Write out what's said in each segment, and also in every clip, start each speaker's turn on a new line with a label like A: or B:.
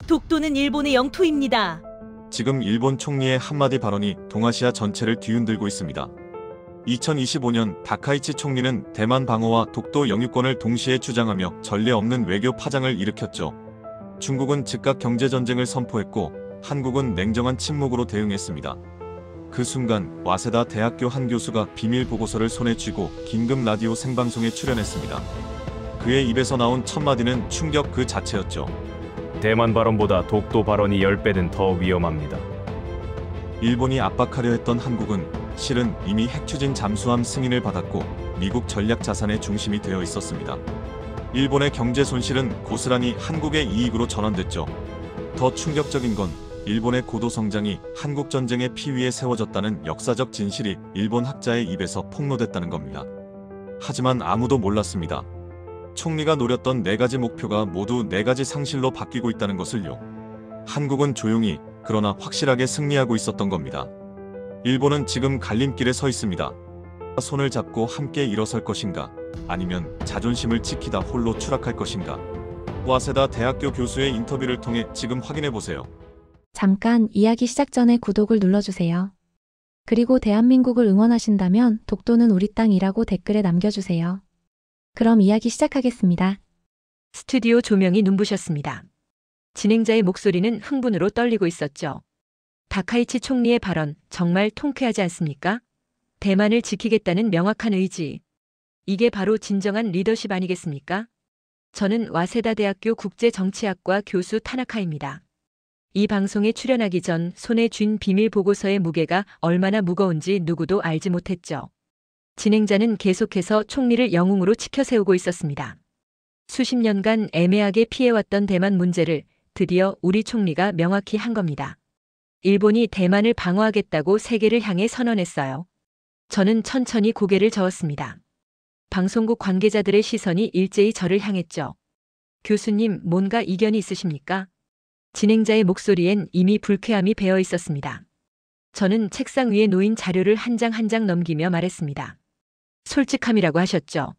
A: 독도는 일본의 영토입니다.
B: 지금 일본 총리의 한마디 발언이 동아시아 전체를 뒤흔들고 있습니다. 2025년 다카이치 총리는 대만 방어와 독도 영유권을 동시에 주장하며 전례 없는 외교 파장을 일으켰죠. 중국은 즉각 경제전쟁을 선포했고 한국은 냉정한 침묵으로 대응했습니다. 그 순간 와세다 대학교 한 교수가 비밀 보고서를 손에 쥐고 긴급 라디오 생방송에 출연했습니다. 그의 입에서 나온 첫 마디는 충격 그 자체였죠.
C: 대만 발언보다 독도 발언이 10배는 더 위험합니다.
B: 일본이 압박하려 했던 한국은 실은 이미 핵추진 잠수함 승인을 받았고 미국 전략 자산의 중심이 되어 있었습니다. 일본의 경제 손실은 고스란히 한국의 이익으로 전환됐죠. 더 충격적인 건 일본의 고도 성장이 한국 전쟁의 피위에 세워졌다는 역사적 진실이 일본 학자의 입에서 폭로됐다는 겁니다. 하지만 아무도 몰랐습니다. 총리가 노렸던 4가지 목표가 모두 4가지 상실로 바뀌고 있다는 것을요. 한국은 조용히 그러나 확실하게 승리하고 있었던 겁니다. 일본은 지금 갈림길에 서 있습니다. 손을 잡고 함께 일어설 것인가, 아니면 자존심을 지키다 홀로 추락할 것인가. 와세다 대학교 교수의 인터뷰를 통해 지금 확인해 보세요.
D: 잠깐 이야기 시작 전에 구독을 눌러주세요. 그리고 대한민국을 응원하신다면 독도는 우리 땅이라고 댓글에 남겨주세요. 그럼 이야기 시작하겠습니다.
E: 스튜디오 조명이 눈부셨습니다. 진행자의 목소리는 흥분으로 떨리고 있었죠. 다카이치 총리의 발언 정말 통쾌하지 않습니까? 대만을 지키겠다는 명확한 의지. 이게 바로 진정한 리더십 아니겠습니까? 저는 와세다 대학교 국제정치학과 교수 타나카입니다. 이 방송에 출연하기 전 손에 쥔 비밀 보고서의 무게가 얼마나 무거운지 누구도 알지 못했죠. 진행자는 계속해서 총리를 영웅으로 치켜세우고 있었습니다. 수십 년간 애매하게 피해왔던 대만 문제를 드디어 우리 총리가 명확히 한 겁니다. 일본이 대만을 방어하겠다고 세계를 향해 선언했어요. 저는 천천히 고개를 저었습니다. 방송국 관계자들의 시선이 일제히 저를 향했죠. 교수님, 뭔가 이견이 있으십니까? 진행자의 목소리엔 이미 불쾌함이 배어 있었습니다. 저는 책상 위에 놓인 자료를 한 장 한 장 넘기며 말했습니다. 솔직함이라고 하셨죠.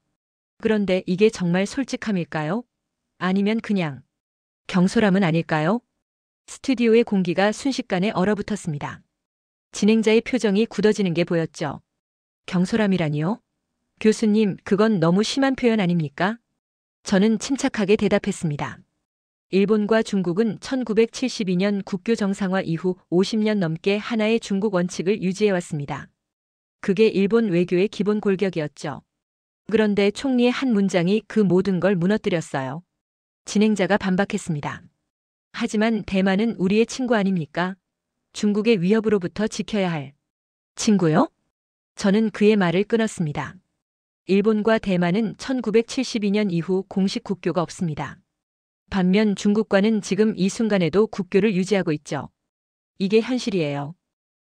E: 그런데 이게 정말 솔직함일까요? 아니면 그냥 경솔함은 아닐까요? 스튜디오의 공기가 순식간에 얼어붙었습니다. 진행자의 표정이 굳어지는 게 보였죠. 경솔함이라니요? 교수님, 그건 너무 심한 표현 아닙니까? 저는 침착하게 대답했습니다. 일본과 중국은 1972년 국교 정상화 이후 50년 넘게 하나의 중국 원칙을 유지해왔습니다. 그게 일본 외교의 기본 골격이었죠. 그런데 총리의 한 문장이 그 모든 걸 무너뜨렸어요. 진행자가 반박했습니다. 하지만 대만은 우리의 친구 아닙니까? 중국의 위협으로부터 지켜야 할 친구요? 저는 그의 말을 끊었습니다. 일본과 대만은 1972년 이후 공식 국교가 없습니다. 반면 중국과는 지금 이 순간에도 국교를 유지하고 있죠. 이게 현실이에요.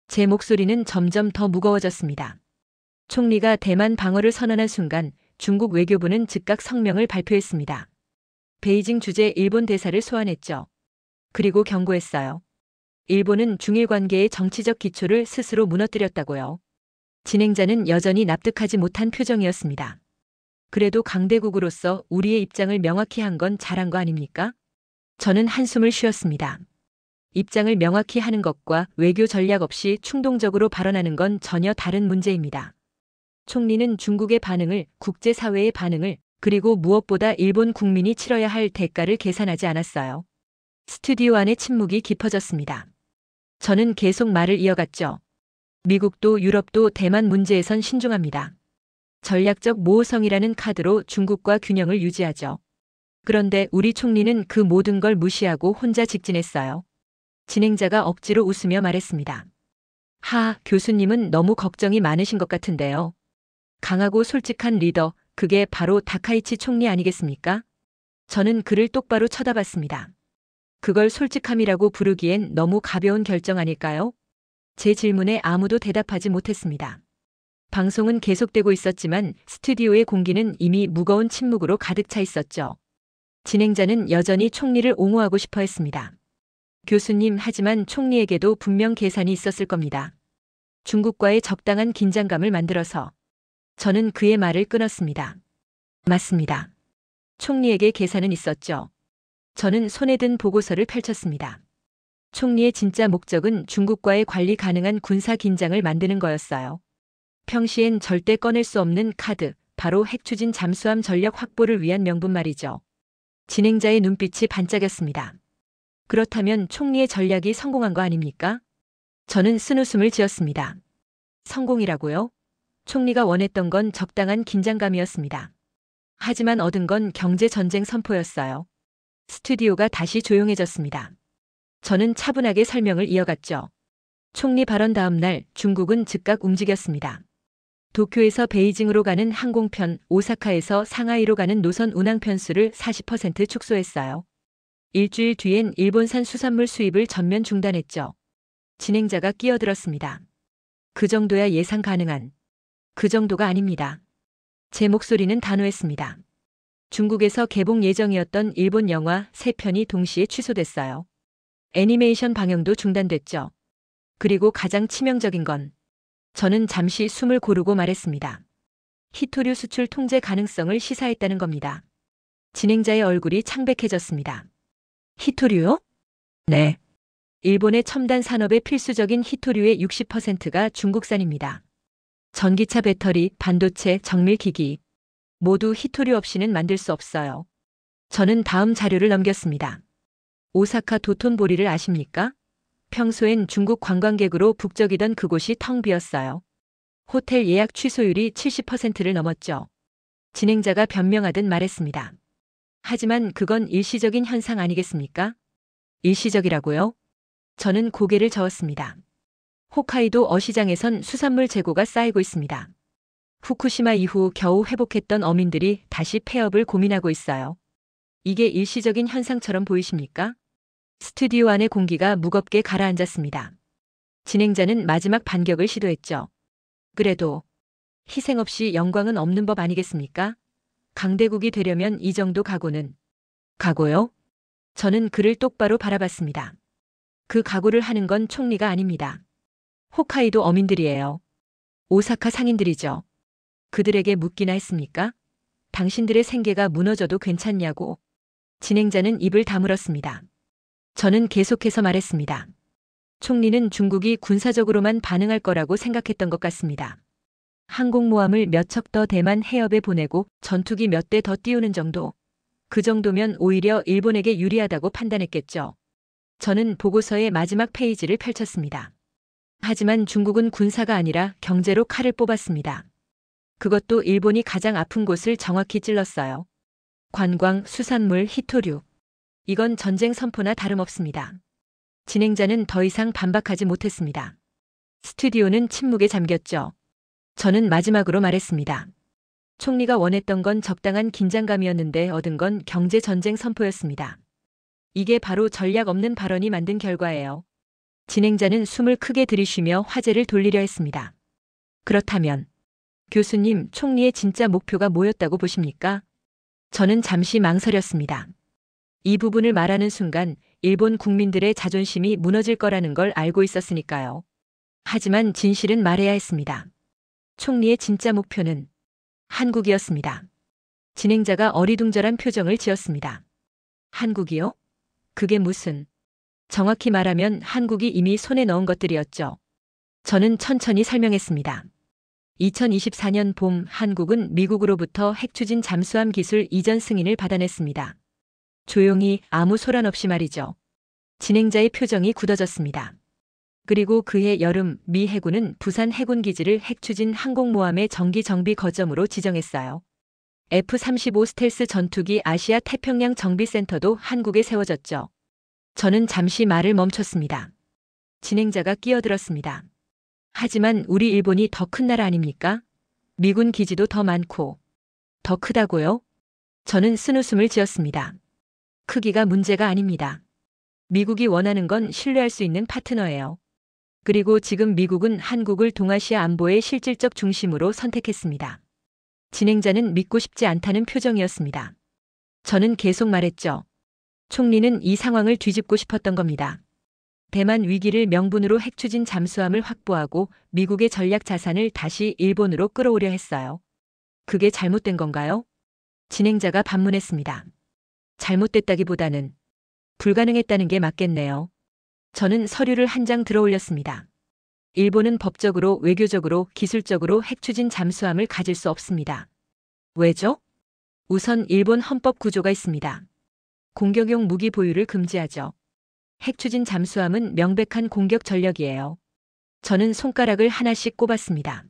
E: 제 목소리는 점점 더 무거워졌습니다. 총리가 대만 방어를 선언한 순간 중국 외교부는 즉각 성명을 발표했습니다. 베이징 주재 일본 대사를 소환했죠. 그리고 경고했어요. 일본은 중일 관계의 정치적 기초를 스스로 무너뜨렸다고요. 진행자는 여전히 납득하지 못한 표정이었습니다. 그래도 강대국으로서 우리의 입장을 명확히 한 건 잘한 거 아닙니까? 저는 한숨을 쉬었습니다. 입장을 명확히 하는 것과 외교 전략 없이 충동적으로 발언하는 건 전혀 다른 문제입니다. 총리는 중국의 반응을, 국제사회의 반응을, 그리고 무엇보다 일본 국민이 치러야 할 대가를 계산하지 않았어요. 스튜디오 안의 침묵이 깊어졌습니다. 저는 계속 말을 이어갔죠. 미국도 유럽도 대만 문제에선 신중합니다. 전략적 모호성이라는 카드로 중국과 균형을 유지하죠. 그런데 우리 총리는 그 모든 걸 무시하고 혼자 직진했어요. 진행자가 억지로 웃으며 말했습니다. 교수님은 너무 걱정이 많으신 것 같은데요. 강하고 솔직한 리더, 그게 바로 다카이치 총리 아니겠습니까? 저는 그를 똑바로 쳐다봤습니다. 그걸 솔직함이라고 부르기엔 너무 가벼운 결정 아닐까요? 제 질문에 아무도 대답하지 못했습니다. 방송은 계속되고 있었지만 스튜디오의 공기는 이미 무거운 침묵으로 가득 차 있었죠. 진행자는 여전히 총리를 옹호하고 싶어 했습니다. 교수님, 하지만 총리에게도 분명 계산이 있었을 겁니다. 중국과의 적당한 긴장감을 만들어서. 저는 그의 말을 끊었습니다. 맞습니다. 총리에게 계산은 있었죠. 저는 손에 든 보고서를 펼쳤습니다. 총리의 진짜 목적은 중국과의 관리 가능한 군사 긴장을 만드는 거였어요. 평시엔 절대 꺼낼 수 없는 카드, 바로 핵추진 잠수함 전력 확보를 위한 명분 말이죠. 진행자의 눈빛이 반짝였습니다. 그렇다면 총리의 전략이 성공한 거 아닙니까? 저는 쓴웃음을 지었습니다. 성공이라고요? 총리가 원했던 건 적당한 긴장감이었습니다. 하지만 얻은 건 경제전쟁 선포였어요. 스튜디오가 다시 조용해졌습니다. 저는 차분하게 설명을 이어갔죠. 총리 발언 다음 날 중국은 즉각 움직였습니다. 도쿄에서 베이징으로 가는 항공편, 오사카에서 상하이로 가는 노선 운항 편수를 40% 축소했어요. 일주일 뒤엔 일본산 수산물 수입을 전면 중단했죠. 진행자가 끼어들었습니다. 그 정도야 예상 가능한. 그 정도가 아닙니다. 제 목소리는 단호했습니다. 중국에서 개봉 예정이었던 일본 영화 3편이 동시에 취소됐어요. 애니메이션 방영도 중단됐죠. 그리고 가장 치명적인 건 저는 잠시 숨을 고르고 말했습니다. 히토류 수출 통제 가능성을 시사했다는 겁니다. 진행자의 얼굴이 창백해졌습니다. 히토류요? 네. 일본의 첨단 산업의 필수적인 히토류의 60%가 중국산입니다. 전기차 배터리, 반도체, 정밀기기 모두 히토류 없이는 만들 수 없어요. 저는 다음 자료를 넘겼습니다. 오사카 도톤보리를 아십니까? 평소엔 중국 관광객으로 북적이던 그곳이 텅 비었어요. 호텔 예약 취소율이 70%를 넘었죠. 진행자가 변명하듯 말했습니다. 하지만 그건 일시적인 현상 아니겠습니까? 일시적이라고요? 저는 고개를 저었습니다. 홋카이도 어시장에선 수산물 재고가 쌓이고 있습니다. 후쿠시마 이후 겨우 회복했던 어민들이 다시 폐업을 고민하고 있어요. 이게 일시적인 현상처럼 보이십니까? 스튜디오 안의 공기가 무겁게 가라앉았습니다. 진행자는 마지막 반격을 시도했죠. 그래도 희생 없이 영광은 없는 법 아니겠습니까? 강대국이 되려면 이 정도 각오는. 각오요? 저는 그를 똑바로 바라봤습니다. 그 각오를 하는 건 총리가 아닙니다. 홋카이도 어민들이에요. 오사카 상인들이죠. 그들에게 묻기나 했습니까? 당신들의 생계가 무너져도 괜찮냐고. 진행자는 입을 다물었습니다. 저는 계속해서 말했습니다. 총리는 중국이 군사적으로만 반응할 거라고 생각했던 것 같습니다. 항공모함을 몇 척 더 대만 해협에 보내고 전투기 몇 대 더 띄우는 정도. 그 정도면 오히려 일본에게 유리하다고 판단했겠죠. 저는 보고서의 마지막 페이지를 펼쳤습니다. 하지만 중국은 군사가 아니라 경제로 칼을 뽑았습니다. 그것도 일본이 가장 아픈 곳을 정확히 찔렀어요. 관광, 수산물, 히토류. 이건 전쟁 선포나 다름없습니다. 진행자는 더 이상 반박하지 못했습니다. 스튜디오는 침묵에 잠겼죠. 저는 마지막으로 말했습니다. 총리가 원했던 건 적당한 긴장감이었는데 얻은 건 경제전쟁 선포였습니다. 이게 바로 전략 없는 발언이 만든 결과예요. 진행자는 숨을 크게 들이쉬며 화제를 돌리려 했습니다. 그렇다면 교수님, 총리의 진짜 목표가 뭐였다고 보십니까? 저는 잠시 망설였습니다. 이 부분을 말하는 순간 일본 국민들의 자존심이 무너질 거라는 걸 알고 있었으니까요. 하지만 진실은 말해야 했습니다. 총리의 진짜 목표는 한국이었습니다. 진행자가 어리둥절한 표정을 지었습니다. 한국이요? 그게 무슨... 정확히 말하면 한국이 이미 손에 넣은 것들이었죠. 저는 천천히 설명했습니다. 2024년 봄 한국은 미국으로부터 핵추진 잠수함 기술 이전 승인을 받아냈습니다. 조용히 아무 소란 없이 말이죠. 진행자의 표정이 굳어졌습니다. 그리고 그해 여름 미 해군은 부산 해군기지를 핵추진 항공모함의 정기 정비 거점으로 지정했어요. F-35 스텔스 전투기 아시아 태평양 정비센터도 한국에 세워졌죠. 저는 잠시 말을 멈췄습니다. 진행자가 끼어들었습니다. 하지만 우리 일본이 더 큰 나라 아닙니까? 미군 기지도 더 많고. 더 크다고요? 저는 쓴웃음을 지었습니다. 크기가 문제가 아닙니다. 미국이 원하는 건 신뢰할 수 있는 파트너예요. 그리고 지금 미국은 한국을 동아시아 안보의 실질적 중심으로 선택했습니다. 진행자는 믿고 싶지 않다는 표정이었습니다. 저는 계속 말했죠. 총리는 이 상황을 뒤집고 싶었던 겁니다. 대만 위기를 명분으로 핵추진 잠수함을 확보하고 미국의 전략 자산을 다시 일본으로 끌어오려 했어요. 그게 잘못된 건가요? 진행자가 반문했습니다. 잘못됐다기보다는 불가능했다는 게 맞겠네요. 저는 서류를 한 장 들어 올렸습니다. 일본은 법적으로, 외교적으로, 기술적으로 핵추진 잠수함을 가질 수 없습니다. 왜죠? 우선 일본 헌법 구조가 있습니다. 공격용 무기 보유를 금지하죠. 핵추진 잠수함은 명백한 공격 전력이에요. 저는 손가락을 하나씩 꼽았습니다.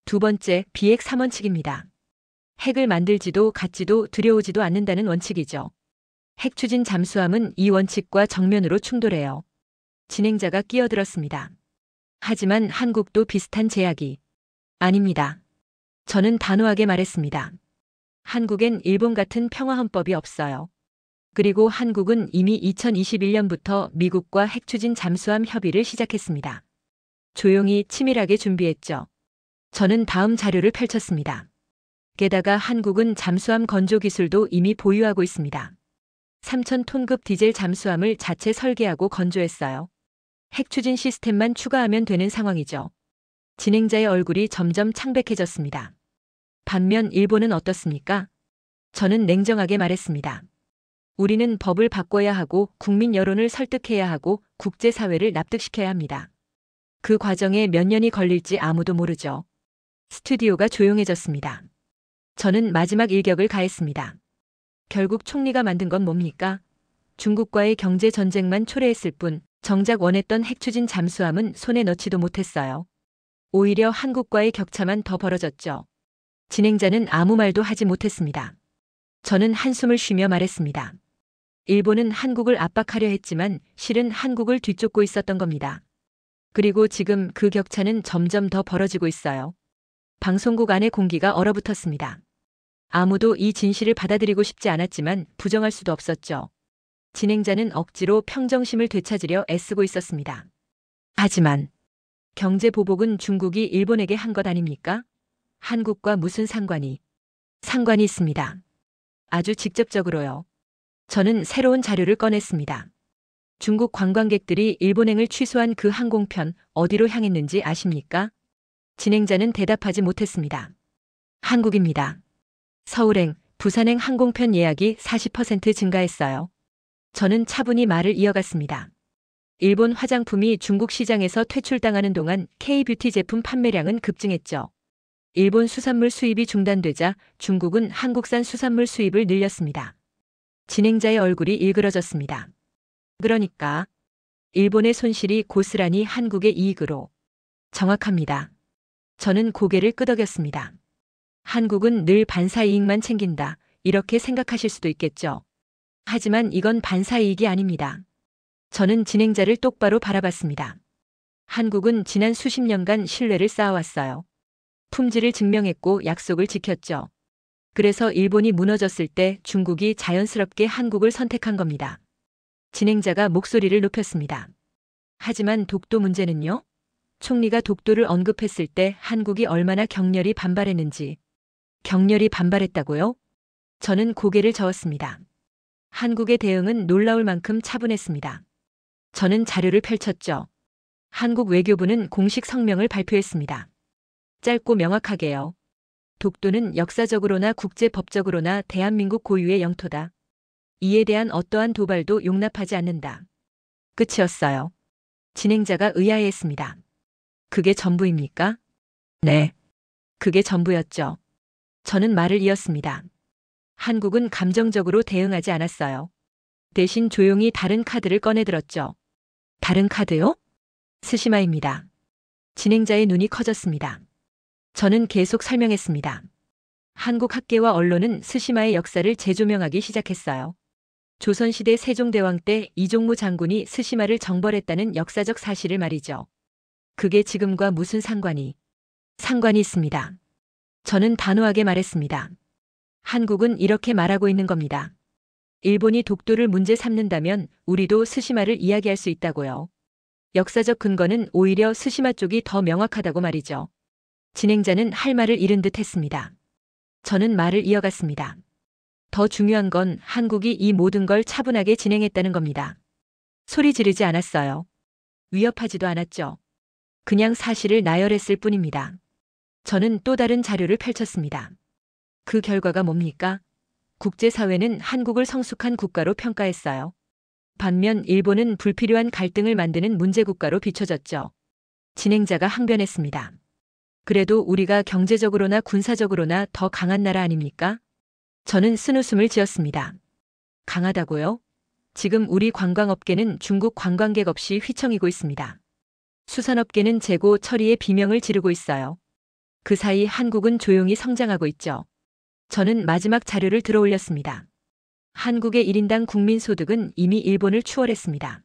E: 두 번째, 비핵 3원칙입니다. 핵을 만들지도 갖지도 두려우지도 않는다는 원칙이죠. 핵추진 잠수함은 이 원칙과 정면으로 충돌해요. 진행자가 끼어들었습니다. 하지만 한국도 비슷한 제약이 아닙니다. 저는 단호하게 말했습니다. 한국엔 일본 같은 평화헌법이 없어요. 그리고 한국은 이미 2021년부터 미국과 핵추진 잠수함 협의를 시작했습니다. 조용히 치밀하게 준비했죠. 저는 다음 자료를 펼쳤습니다. 게다가 한국은 잠수함 건조 기술도 이미 보유하고 있습니다. 3,000톤급 디젤 잠수함을 자체 설계하고 건조했어요. 핵추진 시스템만 추가하면 되는 상황이죠. 진행자의 얼굴이 점점 창백해졌습니다. 반면 일본은 어떻습니까? 저는 냉정하게 말했습니다. 우리는 법을 바꿔야 하고 국민 여론을 설득해야 하고 국제사회를 납득시켜야 합니다. 그 과정에 몇 년이 걸릴지 아무도 모르죠. 스튜디오가 조용해졌습니다. 저는 마지막 일격을 가했습니다. 결국 총리가 만든 건 뭡니까? 중국과의 경제 전쟁만 초래했을 뿐 정작 원했던 핵추진 잠수함은 손에 넣지도 못했어요. 오히려 한국과의 격차만 더 벌어졌죠. 진행자는 아무 말도 하지 못했습니다. 저는 한숨을 쉬며 말했습니다. 일본은 한국을 압박하려 했지만 실은 한국을 뒤쫓고 있었던 겁니다. 그리고 지금 그 격차는 점점 더 벌어지고 있어요. 방송국 안의 공기가 얼어붙었습니다. 아무도 이 진실을 받아들이고 싶지 않았지만 부정할 수도 없었죠. 진행자는 억지로 평정심을 되찾으려 애쓰고 있었습니다. 하지만 경제 보복은 중국이 일본에게 한 것 아닙니까? 한국과 무슨 상관이 있습니다. 아주 직접적으로요. 저는 새로운 자료를 꺼냈습니다. 중국 관광객들이 일본행을 취소한 그 항공편 어디로 향했는지 아십니까? 진행자는 대답하지 못했습니다. 한국입니다. 서울행, 부산행 항공편 예약이 40% 증가했어요. 저는 차분히 말을 이어갔습니다. 일본 화장품이 중국 시장에서 퇴출당하는 동안 K-뷰티 제품 판매량은 급증했죠. 일본 수산물 수입이 중단되자 중국은 한국산 수산물 수입을 늘렸습니다. 진행자의 얼굴이 일그러졌습니다. 그러니까 일본의 손실이 고스란히 한국의 이익으로. 정확합니다. 저는 고개를 끄덕였습니다. 한국은 늘 반사이익만 챙긴다. 이렇게 생각하실 수도 있겠죠. 하지만 이건 반사이익이 아닙니다. 저는 진행자를 똑바로 바라봤습니다. 한국은 지난 수십 년간 신뢰를 쌓아왔어요. 품질을 증명했고 약속을 지켰죠. 그래서 일본이 무너졌을 때 중국이 자연스럽게 한국을 선택한 겁니다. 진행자가 목소리를 높였습니다. 하지만 독도 문제는요? 총리가 독도를 언급했을 때 한국이 얼마나 격렬히 반발했는지. 격렬히 반발했다고요? 저는 고개를 저었습니다. 한국의 대응은 놀라울 만큼 차분했습니다. 저는 자료를 펼쳤죠. 한국 외교부는 공식 성명을 발표했습니다. 짧고 명확하게요. 독도는 역사적으로나 국제법적으로나 대한민국 고유의 영토다. 이에 대한 어떠한 도발도 용납하지 않는다. 끝이었어요. 진행자가 의아해했습니다. 그게 전부입니까? 네. 그게 전부였죠. 저는 말을 이었습니다. 한국은 감정적으로 대응하지 않았어요. 대신 조용히 다른 카드를 꺼내들었죠. 다른 카드요? 스시마입니다. 진행자의 눈이 커졌습니다. 저는 계속 설명했습니다. 한국 학계와 언론은 스시마의 역사를 재조명하기 시작했어요. 조선시대 세종대왕 때 이종무 장군이 스시마를 정벌했다는 역사적 사실을 말이죠. 그게 지금과 무슨 상관이 있습니다. 저는 단호하게 말했습니다. 한국은 이렇게 말하고 있는 겁니다. 일본이 독도를 문제 삼는다면 우리도 스시마를 이야기할 수 있다고요. 역사적 근거는 오히려 스시마 쪽이 더 명확하다고 말이죠. 진행자는 할 말을 잃은 듯 했습니다. 저는 말을 이어갔습니다. 더 중요한 건 한국이 이 모든 걸 차분하게 진행했다는 겁니다. 소리 지르지 않았어요. 위협하지도 않았죠. 그냥 사실을 나열했을 뿐입니다. 저는 또 다른 자료를 펼쳤습니다. 그 결과가 뭡니까? 국제사회는 한국을 성숙한 국가로 평가했어요. 반면 일본은 불필요한 갈등을 만드는 문제국가로 비춰졌죠. 진행자가 항변했습니다. 그래도 우리가 경제적으로나 군사적으로나 더 강한 나라 아닙니까? 저는 쓴웃음을 지었습니다. 강하다고요? 지금 우리 관광업계는 중국 관광객 없이 휘청이고 있습니다. 수산업계는 재고 처리에 비명을 지르고 있어요. 그 사이 한국은 조용히 성장하고 있죠. 저는 마지막 자료를 들어올렸습니다. 한국의 1인당 국민소득은 이미 일본을 추월했습니다.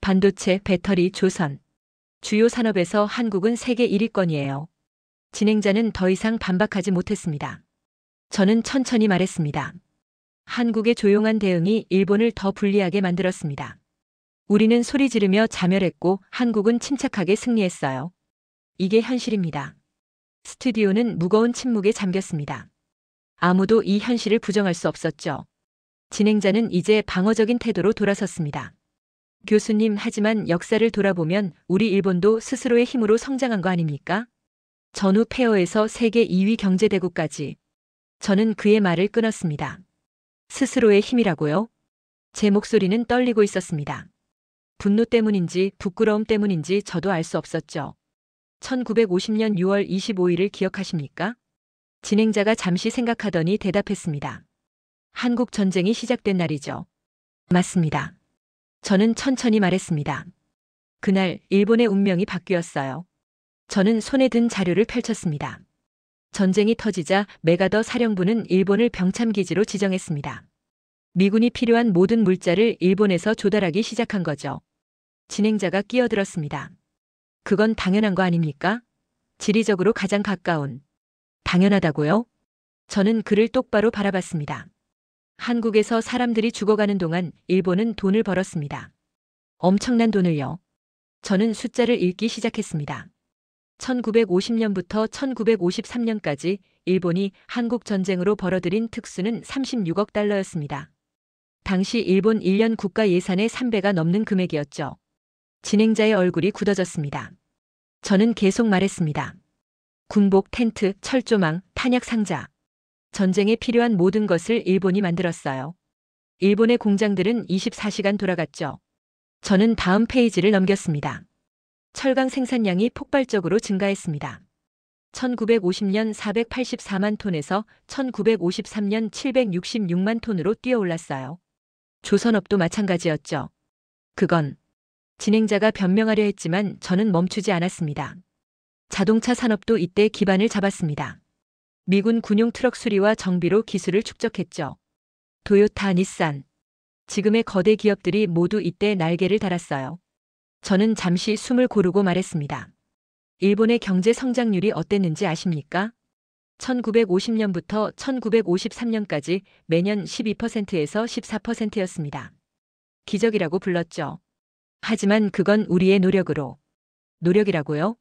E: 반도체, 배터리, 조선. 주요 산업에서 한국은 세계 1위권이에요. 진행자는 더 이상 반박하지 못했습니다. 저는 천천히 말했습니다. 한국의 조용한 대응이 일본을 더 불리하게 만들었습니다. 우리는 소리 지르며 자멸했고 한국은 침착하게 승리했어요. 이게 현실입니다. 스튜디오는 무거운 침묵에 잠겼습니다. 아무도 이 현실을 부정할 수 없었죠. 진행자는 이제 방어적인 태도로 돌아섰습니다. 교수님, 하지만 역사를 돌아보면 우리 일본도 스스로의 힘으로 성장한 거 아닙니까? 전후 폐허에서 세계 2위 경제대국까지. 저는 그의 말을 끊었습니다. 스스로의 힘이라고요? 제 목소리는 떨리고 있었습니다. 분노 때문인지 부끄러움 때문인지 저도 알 수 없었죠. 1950년 6월 25일을 기억하십니까? 진행자가 잠시 생각하더니 대답했습니다. 한국 전쟁이 시작된 날이죠. 맞습니다. 저는 천천히 말했습니다. 그날 일본의 운명이 바뀌었어요. 저는 손에 든 자료를 펼쳤습니다. 전쟁이 터지자 메가더 사령부는 일본을 병참기지로 지정했습니다. 미군이 필요한 모든 물자를 일본에서 조달하기 시작한 거죠. 진행자가 끼어들었습니다. 그건 당연한 거 아닙니까? 지리적으로 가장 가까운. 당연하다고요? 저는 그를 똑바로 바라봤습니다. 한국에서 사람들이 죽어가는 동안 일본은 돈을 벌었습니다. 엄청난 돈을요. 저는 숫자를 읽기 시작했습니다. 1950년부터 1953년까지 일본이 한국 전쟁으로 벌어들인 특수는 36억 달러였습니다. 당시 일본 1년 국가 예산의 3배가 넘는 금액이었죠. 진행자의 얼굴이 굳어졌습니다. 저는 계속 말했습니다. 군복, 텐트, 철조망, 탄약 상자. 전쟁에 필요한 모든 것을 일본이 만들었어요. 일본의 공장들은 24시간 돌아갔죠. 저는 다음 페이지를 넘겼습니다. 철강 생산량이 폭발적으로 증가했습니다. 1950년 484만 톤에서 1953년 766만 톤으로 뛰어올랐어요. 조선업도 마찬가지였죠. 그건 진행자가 변명하려 했지만 저는 멈추지 않았습니다. 자동차 산업도 이때 기반을 잡았습니다. 미군 군용 트럭 수리와 정비로 기술을 축적했죠. 도요타, 닛산. 지금의 거대 기업들이 모두 이때 날개를 달았어요. 저는 잠시 숨을 고르고 말했습니다. 일본의 경제 성장률이 어땠는지 아십니까? 1950년부터 1953년까지 매년 12%에서 14%였습니다. 기적이라고 불렀죠. 하지만 그건 우리의 노력으로. 노력이라고요?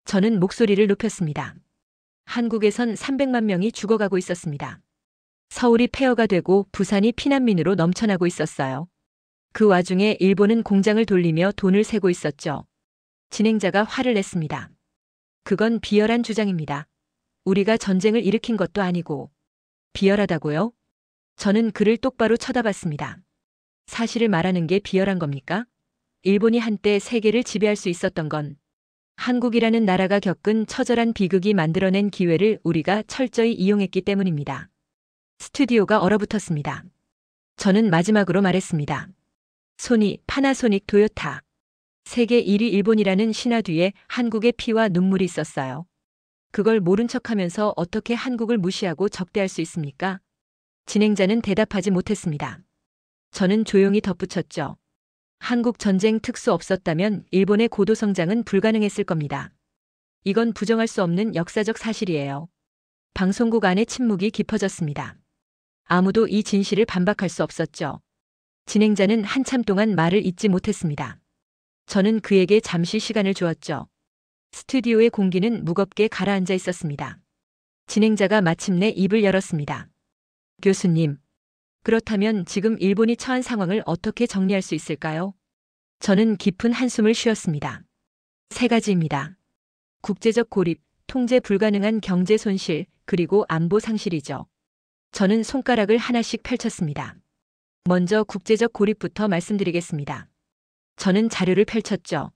E: 저는 목소리를 높였습니다. 한국에선 300만 명이 죽어가고 있었습니다. 서울이 폐허가 되고 부산이 피난민으로 넘쳐나고 있었어요. 그 와중에 일본은 공장을 돌리며 돈을 세고 있었죠. 진행자가 화를 냈습니다. 그건 비열한 주장입니다. 우리가 전쟁을 일으킨 것도 아니고. 비열하다고요? 저는 그를 똑바로 쳐다봤습니다. 사실을 말하는 게 비열한 겁니까? 일본이 한때 세계를 지배할 수 있었던 건 한국이라는 나라가 겪은 처절한 비극이 만들어낸 기회를 우리가 철저히 이용했기 때문입니다. 스튜디오가 얼어붙었습니다. 저는 마지막으로 말했습니다. 소니, 파나소닉, 도요타. 세계 1위 일본이라는 신화 뒤에 한국의 피와 눈물이 있었어요. 그걸 모른 척하면서 어떻게 한국을 무시하고 적대할 수 있습니까? 진행자는 대답하지 못했습니다. 저는 조용히 덧붙였죠. 한국 전쟁 특수 없었다면 일본의 고도 성장은 불가능했을 겁니다. 이건 부정할 수 없는 역사적 사실이에요. 방송국 안의 침묵이 깊어졌습니다. 아무도 이 진실을 반박할 수 없었죠. 진행자는 한참 동안 말을 잇지 못했습니다. 저는 그에게 잠시 시간을 주었죠. 스튜디오의 공기는 무겁게 가라앉아 있었습니다. 진행자가 마침내 입을 열었습니다. 교수님, 그렇다면 지금 일본이 처한 상황을 어떻게 정리할 수 있을까요? 저는 깊은 한숨을 쉬었습니다. 3가지입니다. 국제적 고립, 통제 불가능한 경제 손실, 그리고 안보 상실이죠. 저는 손가락을 하나씩 펼쳤습니다. 먼저 국제적 고립부터 말씀드리겠습니다. 저는 자료를 펼쳤죠.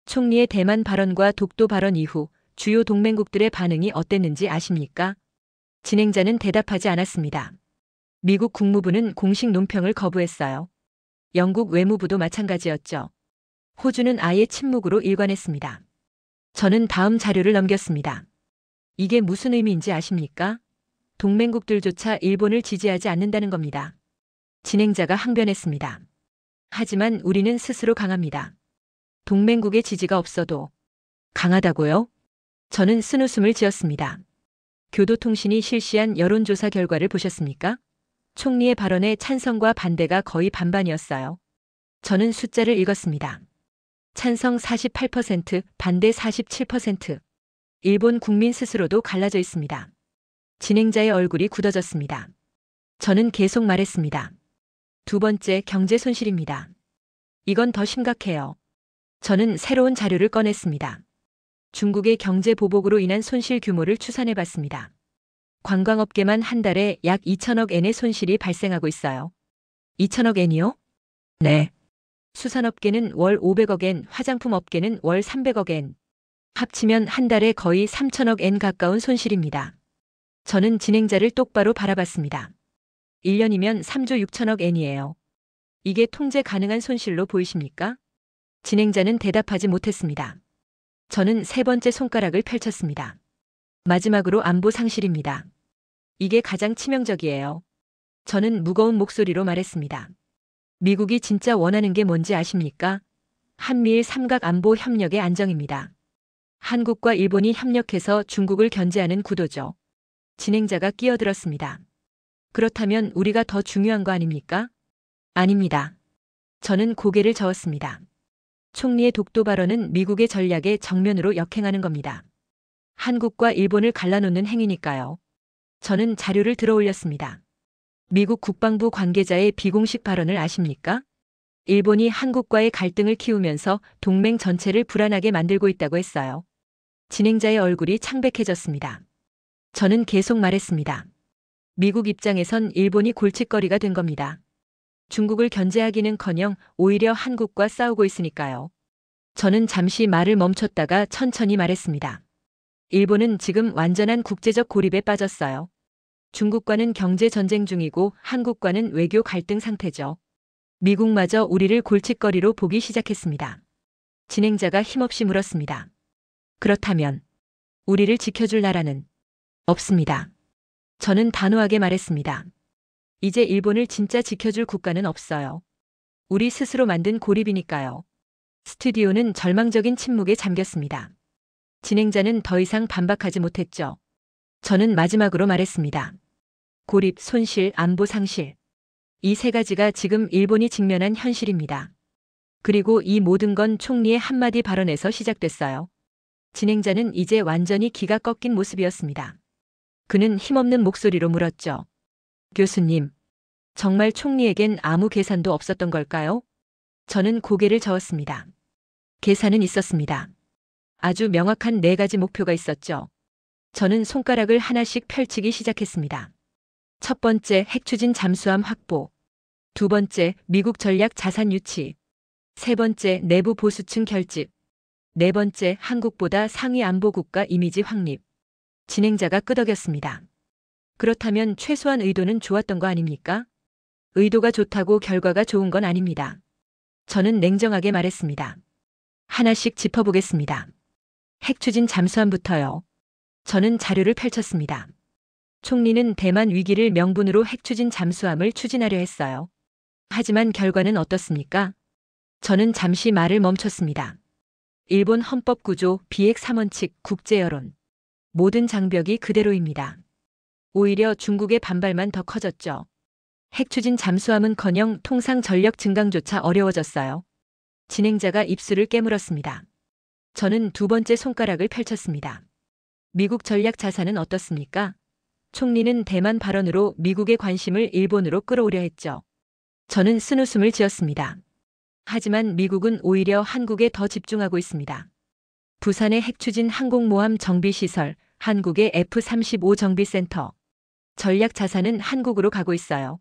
E: 총리의 대만 발언과 독도 발언 이후 주요 동맹국들의 반응이 어땠는지 아십니까? 진행자는 대답하지 않았습니다. 미국 국무부는 공식 논평을 거부했어요. 영국 외무부도 마찬가지였죠. 호주는 아예 침묵으로 일관했습니다. 저는 다음 자료를 넘겼습니다. 이게 무슨 의미인지 아십니까? 동맹국들조차 일본을 지지하지 않는다는 겁니다. 진행자가 항변했습니다. 하지만 우리는 스스로 강합니다. 동맹국의 지지가 없어도 강하다고요? 저는 쓴웃음을 지었습니다. 교도통신이 실시한 여론조사 결과를 보셨습니까? 총리의 발언에 찬성과 반대가 거의 반반이었어요. 저는 숫자를 읽었습니다. 찬성 48%, 반대 47%. 일본 국민 스스로도 갈라져 있습니다. 진행자의 얼굴이 굳어졌습니다. 저는 계속 말했습니다. 두 번째, 경제 손실입니다. 이건 더 심각해요. 저는 새로운 자료를 꺼냈습니다. 중국의 경제 보복으로 인한 손실 규모를 추산해 봤습니다. 관광업계만 한 달에 약 2천억 엔의 손실이 발생하고 있어요. 2천억 엔이요? 네. 수산업계는 월 500억 엔, 화장품업계는 월 300억 엔. 합치면 한 달에 거의 3천억 엔 가까운 손실입니다. 저는 진행자를 똑바로 바라봤습니다. 1년이면 3조 6천억 엔이에요. 이게 통제 가능한 손실로 보이십니까? 진행자는 대답하지 못했습니다. 저는 세 번째 손가락을 펼쳤습니다. 마지막으로 안보 상실입니다. 이게 가장 치명적이에요. 저는 무거운 목소리로 말했습니다. 미국이 진짜 원하는 게 뭔지 아십니까? 한미일 삼각 안보 협력의 안정입니다. 한국과 일본이 협력해서 중국을 견제하는 구도죠. 진행자가 끼어들었습니다. 그렇다면 우리가 더 중요한 거 아닙니까? 아닙니다. 저는 고개를 저었습니다. 총리의 독도 발언은 미국의 전략에 정면으로 역행하는 겁니다. 한국과 일본을 갈라놓는 행위니까요. 저는 자료를 들어올렸습니다. 미국 국방부 관계자의 비공식 발언을 아십니까? 일본이 한국과의 갈등을 키우면서 동맹 전체를 불안하게 만들고 있다고 했어요. 진행자의 얼굴이 창백해졌습니다. 저는 계속 말했습니다. 미국 입장에선 일본이 골칫거리가 된 겁니다. 중국을 견제하기는커녕 오히려 한국과 싸우고 있으니까요. 저는 잠시 말을 멈췄다가 천천히 말했습니다. 일본은 지금 완전한 국제적 고립에 빠졌어요. 중국과는 경제 전쟁 중이고 한국과는 외교 갈등 상태죠. 미국마저 우리를 골칫거리로 보기 시작했습니다. 진행자가 힘없이 물었습니다. 그렇다면 우리를 지켜줄 나라는 없습니다. 저는 단호하게 말했습니다. 이제 일본을 진짜 지켜줄 국가는 없어요. 우리 스스로 만든 고립이니까요. 스튜디오는 절망적인 침묵에 잠겼습니다. 진행자는 더 이상 반박하지 못했죠. 저는 마지막으로 말했습니다. 고립, 손실, 안보 상실. 이 세 가지가 지금 일본이 직면한 현실입니다. 그리고 이 모든 건 총리의 한마디 발언에서 시작됐어요. 진행자는 이제 완전히 기가 꺾인 모습이었습니다. 그는 힘없는 목소리로 물었죠. 교수님, 정말 총리에겐 아무 계산도 없었던 걸까요? 저는 고개를 저었습니다. 계산은 있었습니다. 아주 명확한 4가지 목표가 있었죠. 저는 손가락을 하나씩 펼치기 시작했습니다. 첫 번째, 핵추진 잠수함 확보. 두 번째, 미국 전략 자산 유치. 세 번째, 내부 보수층 결집. 네 번째, 한국보다 상위 안보 국가 이미지 확립. 진행자가 끄덕였습니다. 그렇다면 최소한 의도는 좋았던 거 아닙니까? 의도가 좋다고 결과가 좋은 건 아닙니다. 저는 냉정하게 말했습니다. 하나씩 짚어보겠습니다. 핵추진 잠수함부터요. 저는 자료를 펼쳤습니다. 총리는 대만 위기를 명분으로 핵추진 잠수함을 추진하려 했어요. 하지만 결과는 어떻습니까? 저는 잠시 말을 멈췄습니다. 일본 헌법 구조, 비핵 3원칙, 국제 여론. 모든 장벽이 그대로입니다. 오히려 중국의 반발만 더 커졌죠. 핵추진 잠수함은커녕 통상 전력 증강조차 어려워졌어요. 진행자가 입술을 깨물었습니다. 저는 두 번째 손가락을 펼쳤습니다. 미국 전략 자산은 어떻습니까? 총리는 대만 발언으로 미국의 관심을 일본으로 끌어오려 했죠. 저는 쓴웃음을 지었습니다. 하지만 미국은 오히려 한국에 더 집중하고 있습니다. 부산의 핵추진 항공모함 정비시설, 한국의 F-35 정비센터. 전략 자산은 한국으로 가고 있어요.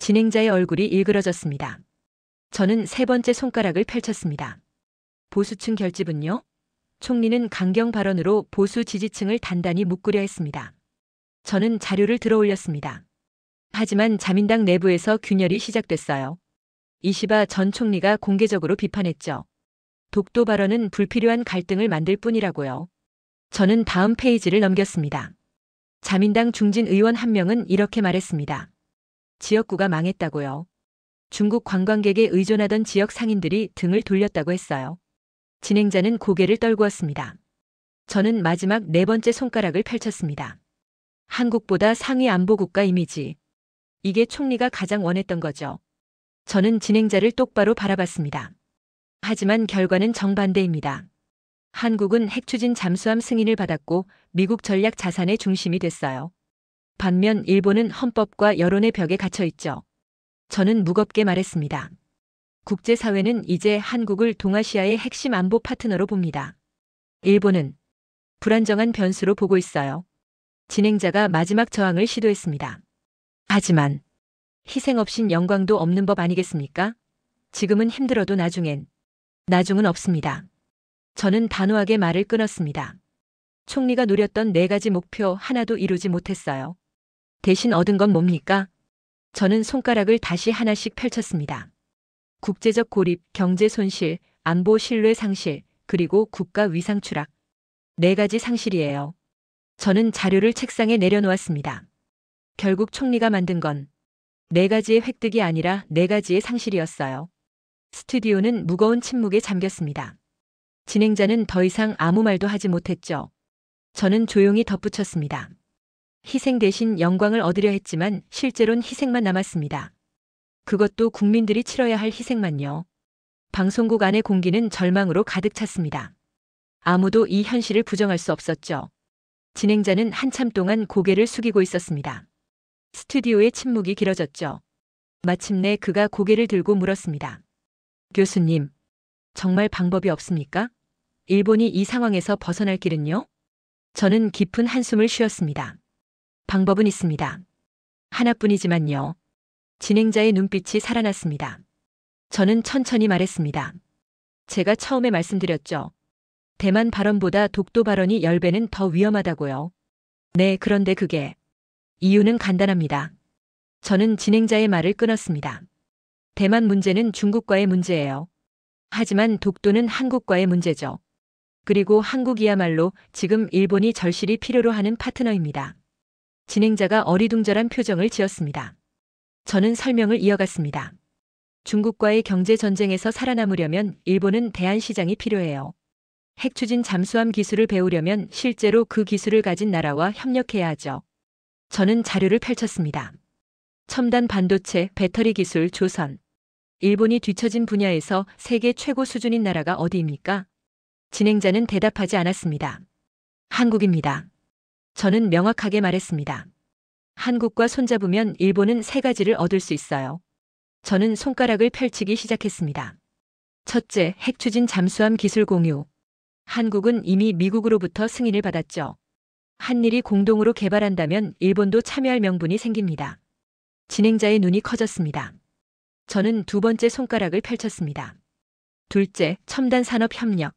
E: 진행자의 얼굴이 일그러졌습니다. 저는 세 번째 손가락을 펼쳤습니다. 보수층 결집은요? 총리는 강경 발언으로 보수 지지층을 단단히 묶으려 했습니다. 저는 자료를 들어 올렸습니다. 하지만 자민당 내부에서 균열이 시작됐어요. 이시바 전 총리가 공개적으로 비판했죠. 독도 발언은 불필요한 갈등을 만들 뿐이라고요. 저는 다음 페이지를 넘겼습니다. 자민당 중진 의원 한 명은 이렇게 말했습니다. 지역구가 망했다고요. 중국 관광객에 의존하던 지역 상인들이 등을 돌렸다고 했어요. 진행자는 고개를 떨구었습니다. 저는 마지막 네 번째 손가락을 펼쳤습니다. 한국보다 상위 안보국가 이미지. 이게 총리가 가장 원했던 거죠. 저는 진행자를 똑바로 바라봤습니다. 하지만 결과는 정반대입니다. 한국은 핵추진 잠수함 승인을 받았고 미국 전략 자산의 중심이 됐어요. 반면 일본은 헌법과 여론의 벽에 갇혀 있죠. 저는 무겁게 말했습니다. 국제사회는 이제 한국을 동아시아의 핵심 안보 파트너로 봅니다. 일본은 불안정한 변수로 보고 있어요. 진행자가 마지막 저항을 시도했습니다. 하지만 희생 없인 영광도 없는 법 아니겠습니까? 지금은 힘들어도 나중은 없습니다. 저는 단호하게 말을 끊었습니다. 총리가 노렸던 4가지 목표 하나도 이루지 못했어요. 대신 얻은 건 뭡니까? 저는 손가락을 다시 하나씩 펼쳤습니다. 국제적 고립, 경제 손실, 안보 신뢰 상실, 그리고 국가 위상 추락. 4가지 상실이에요. 저는 자료를 책상에 내려놓았습니다. 결국 총리가 만든 건 4가지의 획득이 아니라 4가지의 상실이었어요. 스튜디오는 무거운 침묵에 잠겼습니다. 진행자는 더 이상 아무 말도 하지 못했죠. 저는 조용히 덧붙였습니다. 희생 대신 영광을 얻으려 했지만 실제론 희생만 남았습니다. 그것도 국민들이 치러야 할 희생만요. 방송국 안의 공기는 절망으로 가득 찼습니다. 아무도 이 현실을 부정할 수 없었죠. 진행자는 한참 동안 고개를 숙이고 있었습니다. 스튜디오의 침묵이 길어졌죠. 마침내 그가 고개를 들고 물었습니다. 교수님, 정말 방법이 없습니까? 일본이 이 상황에서 벗어날 길은요? 저는 깊은 한숨을 쉬었습니다. 방법은 있습니다. 하나뿐이지만요. 진행자의 눈빛이 살아났습니다. 저는 천천히 말했습니다. 제가 처음에 말씀드렸죠. 대만 발언보다 독도 발언이 10배는 더 위험하다고요. 네, 그런데 그게 이유는 간단합니다. 저는 진행자의 말을 끊었습니다. 대만 문제는 중국과의 문제예요. 하지만 독도는 한국과의 문제죠. 그리고 한국이야말로 지금 일본이 절실히 필요로 하는 파트너입니다. 진행자가 어리둥절한 표정을 지었습니다. 저는 설명을 이어갔습니다. 중국과의 경제 전쟁에서 살아남으려면 일본은 대안시장이 필요해요. 핵추진 잠수함 기술을 배우려면 실제로 그 기술을 가진 나라와 협력해야 하죠. 저는 자료를 펼쳤습니다. 첨단 반도체, 배터리 기술, 조선. 일본이 뒤처진 분야에서 세계 최고 수준인 나라가 어디입니까? 진행자는 대답하지 않았습니다. 한국입니다. 저는 명확하게 말했습니다. 한국과 손잡으면 일본은 3가지를 얻을 수 있어요. 저는 손가락을 펼치기 시작했습니다. 첫째, 핵추진 잠수함 기술 공유. 한국은 이미 미국으로부터 승인을 받았죠. 한일이 공동으로 개발한다면 일본도 참여할 명분이 생깁니다. 진행자의 눈이 커졌습니다. 저는 2번째 손가락을 펼쳤습니다. 둘째, 첨단 산업 협력.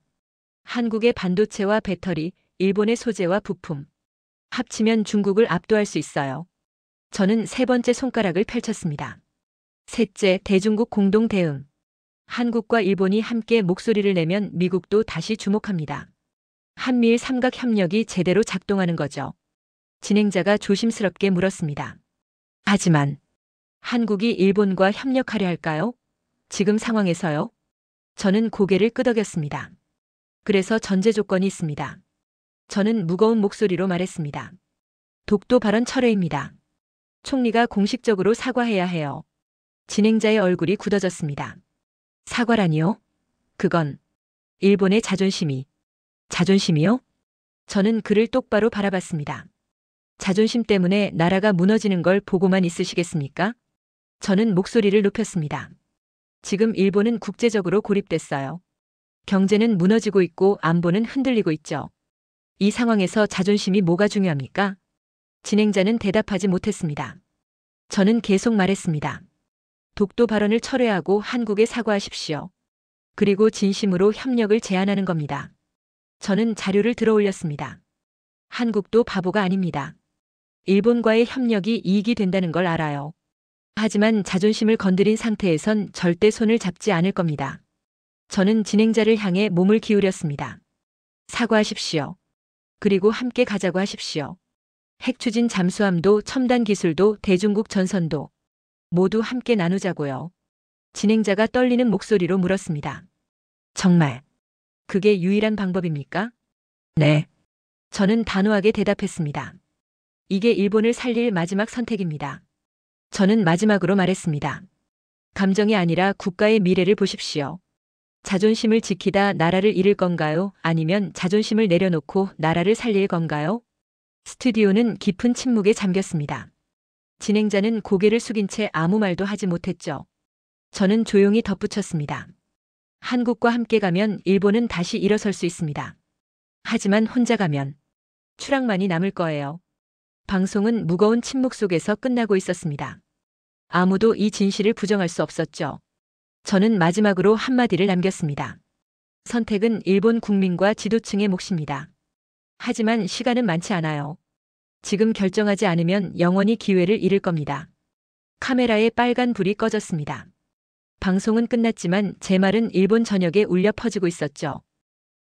E: 한국의 반도체와 배터리, 일본의 소재와 부품. 합치면 중국을 압도할 수 있어요. 저는 3번째 손가락을 펼쳤습니다. 셋째, 대중국 공동 대응. 한국과 일본이 함께 목소리를 내면 미국도 다시 주목합니다. 한미일 삼각 협력이 제대로 작동하는 거죠. 진행자가 조심스럽게 물었습니다. 하지만 한국이 일본과 협력하려 할까요? 지금 상황에서요? 저는 고개를 끄덕였습니다. 그래서 전제 조건이 있습니다. 저는 무거운 목소리로 말했습니다. 독도 발언 철회입니다. 총리가 공식적으로 사과해야 해요. 진행자의 얼굴이 굳어졌습니다. 사과라니요? 그건 일본의 자존심이요? 저는 그를 똑바로 바라봤습니다. 자존심 때문에 나라가 무너지는 걸 보고만 있으시겠습니까? 저는 목소리를 높였습니다. 지금 일본은 국제적으로 고립됐어요. 경제는 무너지고 있고 안보는 흔들리고 있죠. 이 상황에서 자존심이 뭐가 중요합니까? 진행자는 대답하지 못했습니다. 저는 계속 말했습니다. 독도 발언을 철회하고 한국에 사과하십시오. 그리고 진심으로 협력을 제안하는 겁니다. 저는 자료를 들어 올렸습니다. 한국도 바보가 아닙니다. 일본과의 협력이 이익이 된다는 걸 알아요. 하지만 자존심을 건드린 상태에선 절대 손을 잡지 않을 겁니다. 저는 진행자를 향해 몸을 기울였습니다. 사과하십시오. 그리고 함께 가자고 하십시오. 핵추진 잠수함도 첨단 기술도 대중국 전선도 모두 함께 나누자고요. 진행자가 떨리는 목소리로 물었습니다. 정말 그게 유일한 방법입니까? 네. 저는 단호하게 대답했습니다. 이게 일본을 살릴 마지막 선택입니다. 저는 마지막으로 말했습니다. 감정이 아니라 국가의 미래를 보십시오. 자존심을 지키다 나라를 잃을 건가요? 아니면 자존심을 내려놓고 나라를 살릴 건가요? 스튜디오는 깊은 침묵에 잠겼습니다. 진행자는 고개를 숙인 채 아무 말도 하지 못했죠. 저는 조용히 덧붙였습니다. 한국과 함께 가면 일본은 다시 일어설 수 있습니다. 하지만 혼자 가면 추락만이 남을 거예요. 방송은 무거운 침묵 속에서 끝나고 있었습니다. 아무도 이 진실을 부정할 수 없었죠. 저는 마지막으로 한마디를 남겼습니다. 선택은 일본 국민과 지도층의 몫입니다. 하지만 시간은 많지 않아요. 지금 결정하지 않으면 영원히 기회를 잃을 겁니다. 카메라에 빨간 불이 꺼졌습니다. 방송은 끝났지만 제 말은 일본 전역에 울려 퍼지고 있었죠.